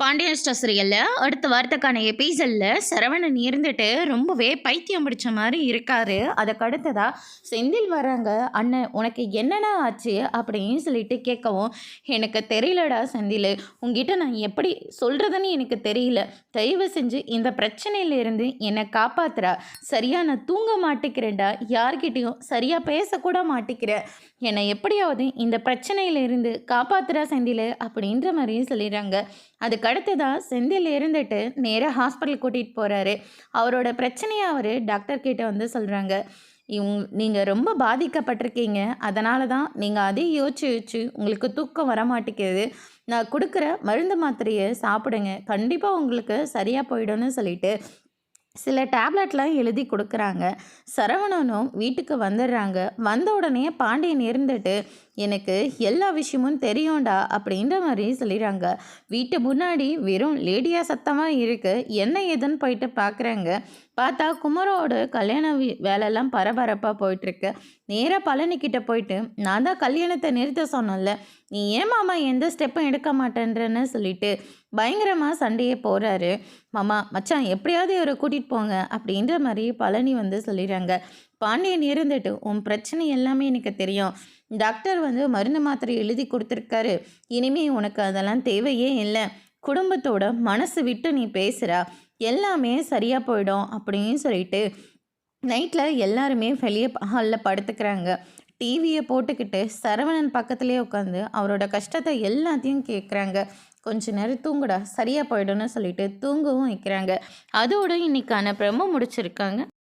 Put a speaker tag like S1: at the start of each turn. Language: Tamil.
S1: பாண்டியன் ஸ்டோர் சீரியல்ல அடுத்த வாரத்துக்கான எபிசோட்ல சரவணன் இருந்துட்டு ரொம்பவே பைத்தியம் பிடிச்ச மாதிரி இருக்காரு. அதுக்கு அடுத்ததா செந்தில் வராங்க. அண்ணன் உனக்கு என்னென்ன ஆச்சு அப்படின்னு சொல்லிட்டு கேட்கவும், எனக்கு தெரியலடா செந்தில், உங்ககிட்ட நான் எப்படி சொல்கிறதுன்னு எனக்கு தெரியல. தயவு செஞ்சு இந்த பிரச்சனையிலிருந்து என்னை காப்பாத்துறா. சரியா நான் தூங்க மாட்டேங்கிறேன்டா, யார்கிட்டையும் சரியாக பேசக்கூட மாட்டேங்கிறேன். என்னை எப்படியாவது இந்த பிரச்சனையிலிருந்து காப்பாத்துறா செந்தில் அப்படின்ற மாதிரியும் சொல்லிடுறாங்க. அதுக்கு அடுத்ததாக செந்தில் இருந்துட்டு நேராக ஹாஸ்பிட்டல் கூட்டிகிட்டு போகிறாரு. அவரோட பிரச்சனையை அவர் டாக்டர் கிட்ட வந்து சொல்கிறாங்க. நீங்கள் ரொம்ப பாதிக்கப்பட்டிருக்கீங்க, அதனால தான் நீங்கள் அதே யோசிச்சு உங்களுக்கு தூக்கம் வர மாட்டேங்குது. நான் கொடுக்குற மருந்து மாத்திரையை சாப்பிடுங்க, கண்டிப்பாக உங்களுக்கு சரியாக போயிடும்னு சொல்லிட்டு சில டேப்லெட்லாம் எழுதி கொடுக்குறாங்க. சரவணனும் வீட்டுக்கு வந்துடுறாங்க. வந்த உடனே பாண்டியன் இருந்துட்டு எனக்கு எல்லா விஷயமும் தெரியும்டா அப்படின்ற மாதிரி சொல்லிடுறாங்க. வீட்டு முன்னாடி வெறும் லேடியா சத்தமாக இருக்குது. என்ன ஏதுன்னு போயிட்டு பார்க்குறாங்க. பார்த்தா குமரோட கல்யாண வேலையெல்லாம் பரபரப்பாக போயிட்டுருக்கு. நேராக பழனிக்கிட்ட போயிட்டு நான் தான் கல்யாணத்தை நிறுத்த சொன்னேன்ல, நீ ஏன் மாமா எந்த ஸ்டெப்பும் எடுக்க மாட்டேன்றன்னு சொல்லிட்டு பயங்கரமாக சண்டையே போகிறாரு. மாமா மச்சான் எப்படியாவது இவரை கூட்டிகிட்டு போங்க அப்படின்ற மாதிரி பழனி வந்து சொல்லிடுறாங்க. பாண்டியன் இருந்துட்டு உன் பிரச்சனை எல்லாமே எனக்கு தெரியும். டாக்டர் வந்து மருந்து மாத்திரை எழுதி கொடுத்துருக்காரு. இனிமே உனக்கு அதெல்லாம் தேவையே இல்லை. குடும்பத்தோட மனசு விட்டு நீ பேசுகிறா, எல்லாமே சரியாக போயிடும் அப்படின்னு சொல்லிட்டு நைட்டில் எல்லாருமே வெளியே ஹாலில் படுத்துக்கிறாங்க. டிவியை போட்டுக்கிட்டு சரவணன் பக்கத்துலேயே உட்காந்து அவரோட கஷ்டத்தை எல்லாத்தையும் கேட்குறாங்க. கொஞ்ச நேரம் தூங்குடா சரியாக போயிடும்னு சொல்லிட்டு தூங்கவும் வைக்கிறாங்க. அதோடு இன்னைக்கான ப்ரோமோ முடிச்சிருக்காங்க.